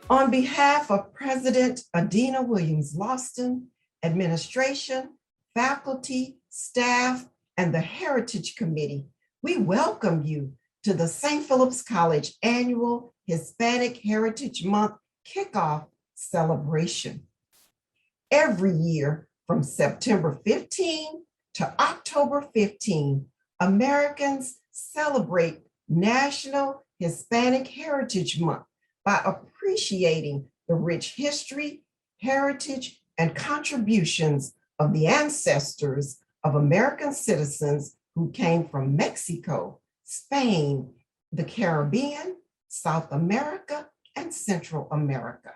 On behalf of President Adena Williams-Loston, administration, faculty, staff, and the Heritage Committee, we welcome you to the St. Philip's College Annual Hispanic Heritage Month Kickoff Celebration. Every year from September 15 to October 15, Americans celebrate National Hispanic Heritage Month by appreciating the rich history, heritage, and contributions of the ancestors of American citizens who came from Mexico, Spain, the Caribbean, South America, and Central America.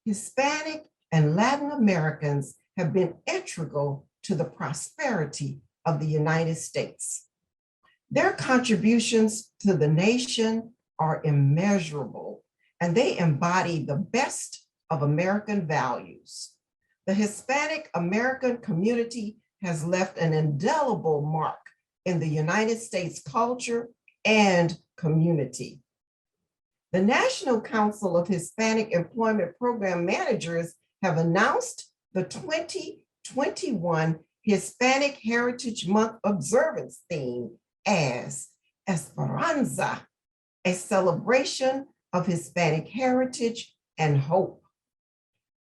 Hispanic and Latin Americans have been integral to the prosperity of the United States. Their contributions to the nation are immeasurable, and they embody the best of American values. The Hispanic American community has left an indelible mark in the United States culture and community. The National Council of Hispanic Employment Program Managers have announced the 2021 Hispanic Heritage Month observance theme as Esperanza, a celebration of Hispanic heritage and hope.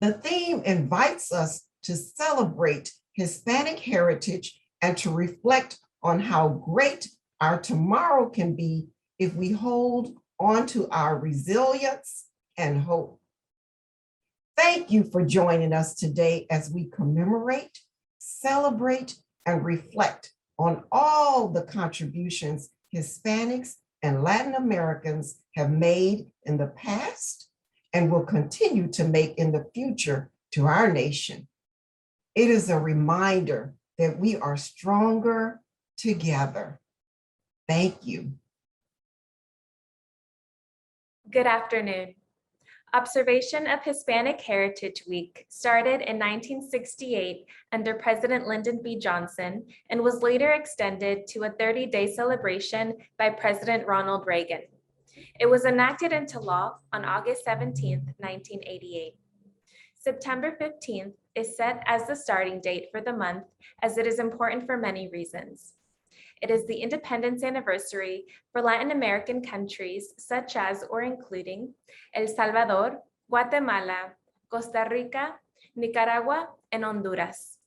The theme invites us to celebrate Hispanic heritage and to reflect on how great our tomorrow can be if we hold on to our resilience and hope. Thank you for joining us today as we commemorate, celebrate, and reflect on all the contributions Hispanics and Latin Americans have made in the past and will continue to make in the future to our nation. It is a reminder that we are stronger together. Thank you. Good afternoon. Observation of Hispanic Heritage Week started in 1968 under President Lyndon B. Johnson and was later extended to a 30-day celebration by President Ronald Reagan. It was enacted into law on August 17, 1988. September 15th is set as the starting date for the month as it is important for many reasons. It is the independence anniversary for Latin American countries such as or including El Salvador, Guatemala, Costa Rica, Nicaragua, and Honduras.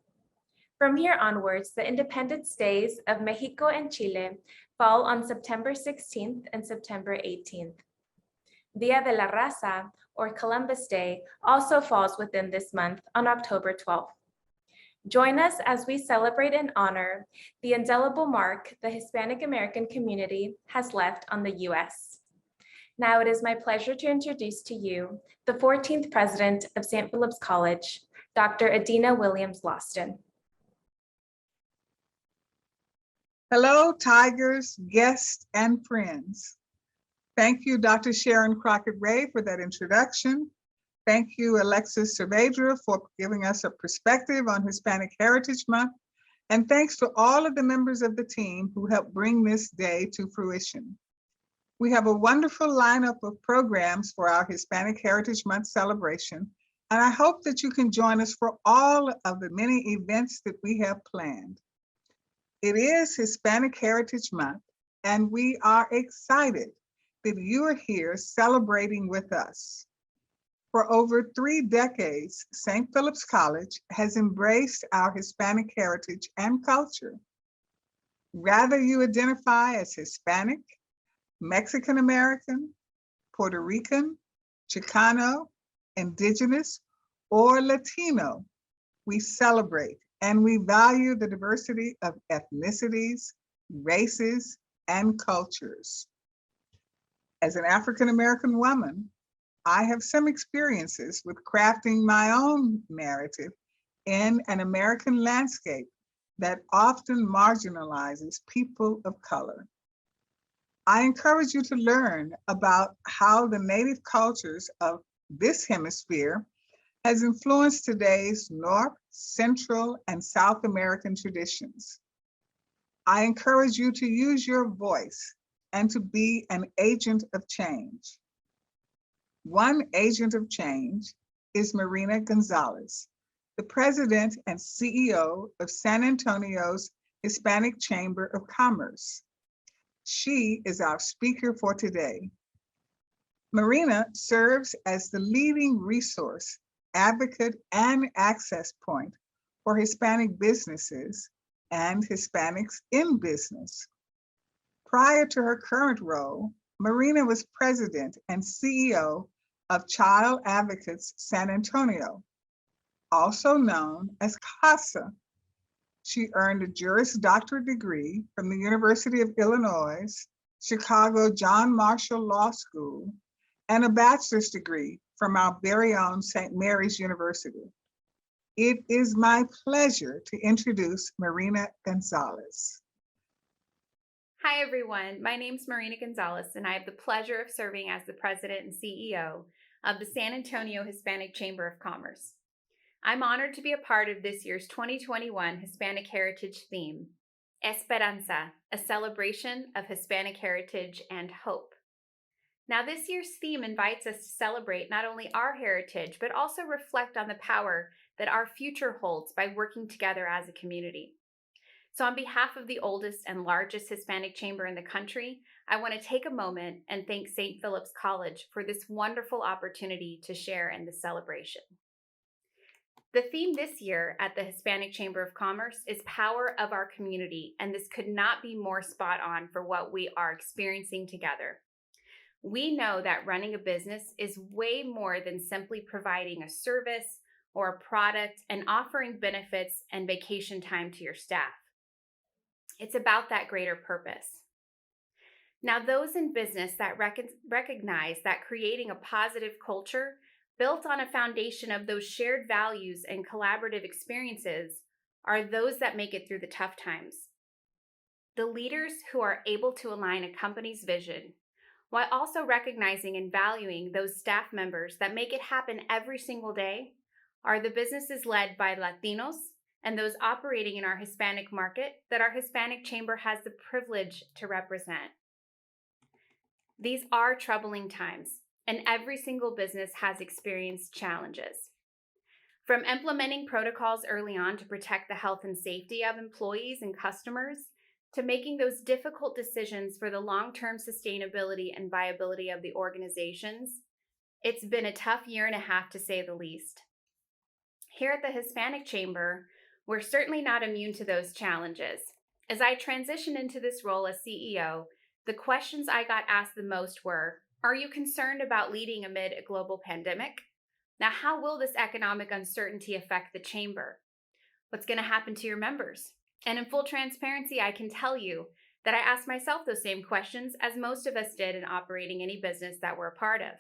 From here onwards, the independence days of Mexico and Chile fall on September 16th and September 18th. Dia de la Raza, or Columbus Day, also falls within this month on October 12th. Join us as we celebrate and honor the indelible mark the Hispanic American community has left on the U.S. Now it is my pleasure to introduce to you the 14th President of St. Philip's College, Dr. Adena Williams-Loston. Hello, Tigers, guests, and friends. Thank you, Dr. Sharon Crockett-Ray, for that introduction. Thank you, Alexis Cervedra, for giving us a perspective on Hispanic Heritage Month. And thanks to all of the members of the team who helped bring this day to fruition. We have a wonderful lineup of programs for our Hispanic Heritage Month celebration, and I hope that you can join us for all of the many events that we have planned. It is Hispanic Heritage Month, and we are excited that you are here celebrating with us. For over 3 decades, St. Philip's College has embraced our Hispanic heritage and culture. Whether you identify as Hispanic, Mexican American, Puerto Rican, Chicano, Indigenous, or Latino, we celebrate and we value the diversity of ethnicities, races, and cultures. As an African American woman, I have some experiences with crafting my own narrative in an American landscape that often marginalizes people of color. I encourage you to learn about how the native cultures of this hemisphere has influenced today's North, Central, and South American traditions. I encourage you to use your voice and to be an agent of change. One agent of change is Marina Gonzales, the president and CEO of San Antonio's Hispanic Chamber of Commerce. She is our speaker for today. Marina serves as the leading resource, advocate, and access point for Hispanic businesses and Hispanics in business. Prior to her current role, Marina was president and CEO of Child Advocates San Antonio, also known as CASA. She earned a Juris Doctorate degree from the University of Illinois, Chicago John Marshall Law School, and a bachelor's degree from our very own St. Mary's University. It is my pleasure to introduce Marina Gonzales. Hi, everyone. My name is Marina Gonzales, and I have the pleasure of serving as the president and CEO of the San Antonio Hispanic Chamber of Commerce. I'm honored to be a part of this year's 2021 Hispanic Heritage theme, Esperanza, a celebration of Hispanic heritage and hope. Now, this year's theme invites us to celebrate not only our heritage, but also reflect on the power that our future holds by working together as a community. So on behalf of the oldest and largest Hispanic chamber in the country, I want to take a moment and thank St. Philip's College for this wonderful opportunity to share in the celebration. The theme this year at the Hispanic Chamber of Commerce is Power of Our Community, and this could not be more spot on for what we are experiencing together. We know that running a business is way more than simply providing a service or a product and offering benefits and vacation time to your staff. It's about that greater purpose. Now, those in business that recognize that creating a positive culture built on a foundation of those shared values and collaborative experiences are those that make it through the tough times. The leaders who are able to align a company's vision while also recognizing and valuing those staff members that make it happen every single day are the businesses led by Latinos and those operating in our Hispanic market that our Hispanic Chamber has the privilege to represent. These are troubling times, and every single business has experienced challenges. From implementing protocols early on to protect the health and safety of employees and customers, to making those difficult decisions for the long-term sustainability and viability of the organizations, it's been a tough year and a half to say the least. Here at the Hispanic Chamber, we're certainly not immune to those challenges. As I transitioned into this role as CEO, the questions I got asked the most were, are you concerned about leading amid a global pandemic? Now, how will this economic uncertainty affect the chamber? What's going to happen to your members? And in full transparency, I can tell you that I asked myself those same questions as most of us did in operating any business that we're a part of.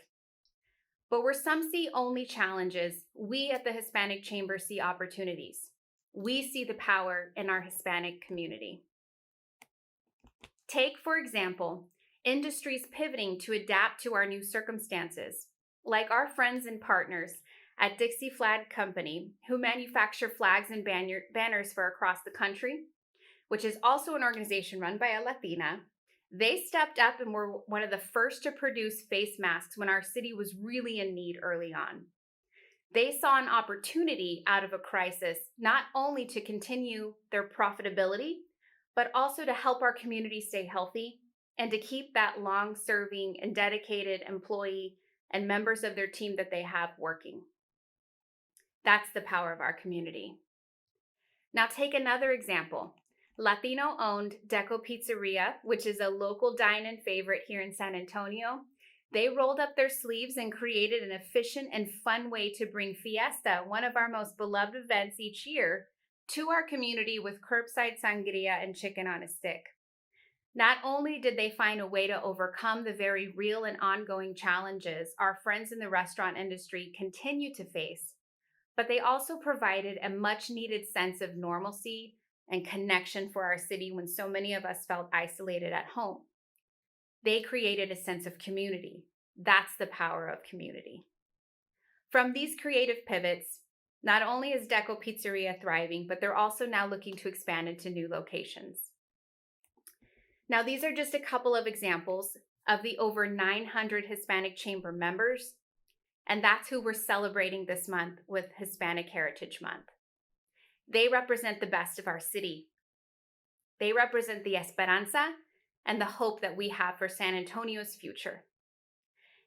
But where some see only challenges, we at the Hispanic Chamber see opportunities. We see the power in our Hispanic community. Take, for example, industries pivoting to adapt to our new circumstances, like our friends and partners at Dixie Flag Company, who manufacture flags and banners for across the country, which is also an organization run by a Latina. They stepped up and were one of the first to produce face masks when our city was really in need early on. They saw an opportunity out of a crisis, not only to continue their profitability, but also to help our community stay healthy and to keep that long-serving and dedicated employee and members of their team that they have working. That's the power of our community. Now take another example. Latino-owned Deco Pizzeria, which is a local dine-in favorite here in San Antonio, they rolled up their sleeves and created an efficient and fun way to bring Fiesta, one of our most beloved events each year, to our community with curbside sangria and chicken on a stick. Not only did they find a way to overcome the very real and ongoing challenges our friends in the restaurant industry continue to face, but they also provided a much-needed sense of normalcy and connection for our city when so many of us felt isolated at home. They created a sense of community. That's the power of community. From these creative pivots, not only is Deco Pizzeria thriving, but they're also now looking to expand into new locations. Now, these are just a couple of examples of the over 900 Hispanic Chamber members And that's who we're celebrating this month with Hispanic Heritage Month. They represent the best of our city. They represent the esperanza and the hope that we have for San Antonio's future.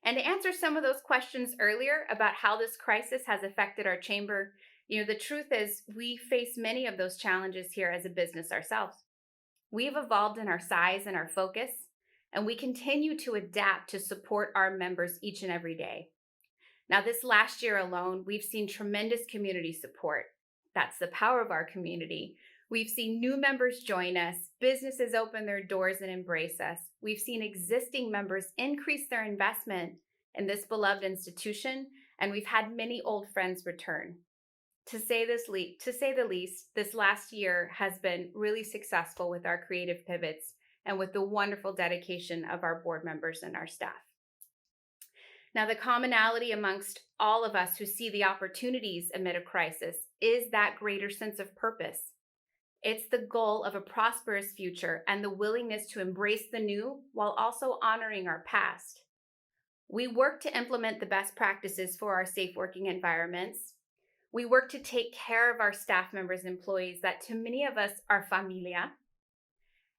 And to answer some of those questions earlier about how this crisis has affected our chamber, the truth is we face many of those challenges here as a business ourselves. We've evolved in our size and our focus, and we continue to adapt to support our members each and every day. Now, this last year alone, we've seen tremendous community support. That's the power of our community. We've seen new members join us, businesses open their doors and embrace us. We've seen existing members increase their investment in this beloved institution, and we've had many old friends return. To say the least, this last year has been really successful with our creative pivots and with the wonderful dedication of our board members and our staff. Now, the commonality amongst all of us who see the opportunities amid a crisis is that greater sense of purpose. It's the goal of a prosperous future and the willingness to embrace the new while also honoring our past. We work to implement the best practices for our safe working environments. We work to take care of our staff members and employees that to many of us are familia.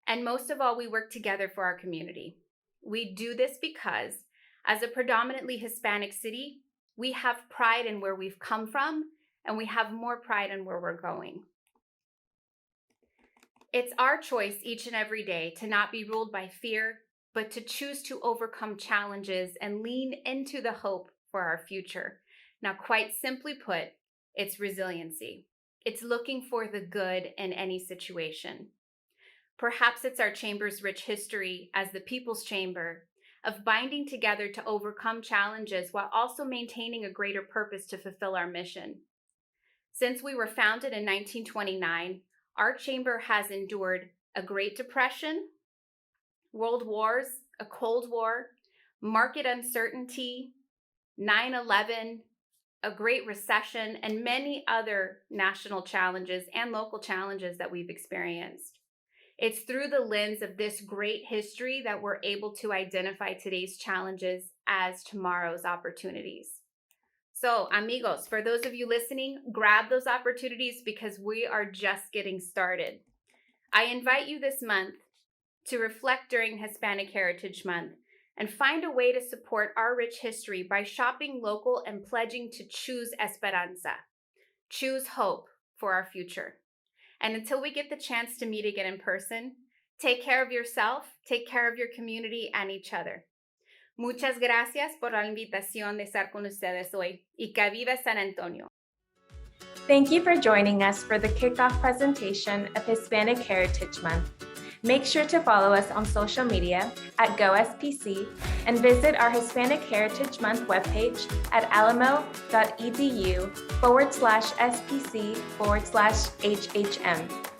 And most of all, we work together for our community. We do this because as a predominantly Hispanic city, we have pride in where we've come from, and we have more pride in where we're going. It's our choice each and every day to not be ruled by fear, but to choose to overcome challenges and lean into the hope for our future. Now, quite simply put, it's resiliency. It's looking for the good in any situation. Perhaps it's our chamber's rich history as the People's Chamber of binding together to overcome challenges while also maintaining a greater purpose to fulfill our mission. Since we were founded in 1929, our chamber has endured a Great Depression, world wars, a Cold War, market uncertainty, 9/11, a Great Recession, and many other national challenges and local challenges that we've experienced. It's through the lens of this great history that we're able to identify today's challenges as tomorrow's opportunities. So, amigos, for those of you listening, grab those opportunities because we are just getting started. I invite you this month to reflect during Hispanic Heritage Month and find a way to support our rich history by shopping local and pledging to choose esperanza, choose hope for our future. And until we get the chance to meet again in person, take care of yourself, take care of your community and each other. Muchas gracias por la invitación de estar con ustedes hoy y que viva San Antonio. Thank you for joining us for the kickoff presentation of Hispanic Heritage Month. Make sure to follow us on social media at GoSPC and visit our Hispanic Heritage Month webpage at alamo.edu/SPC/HHM.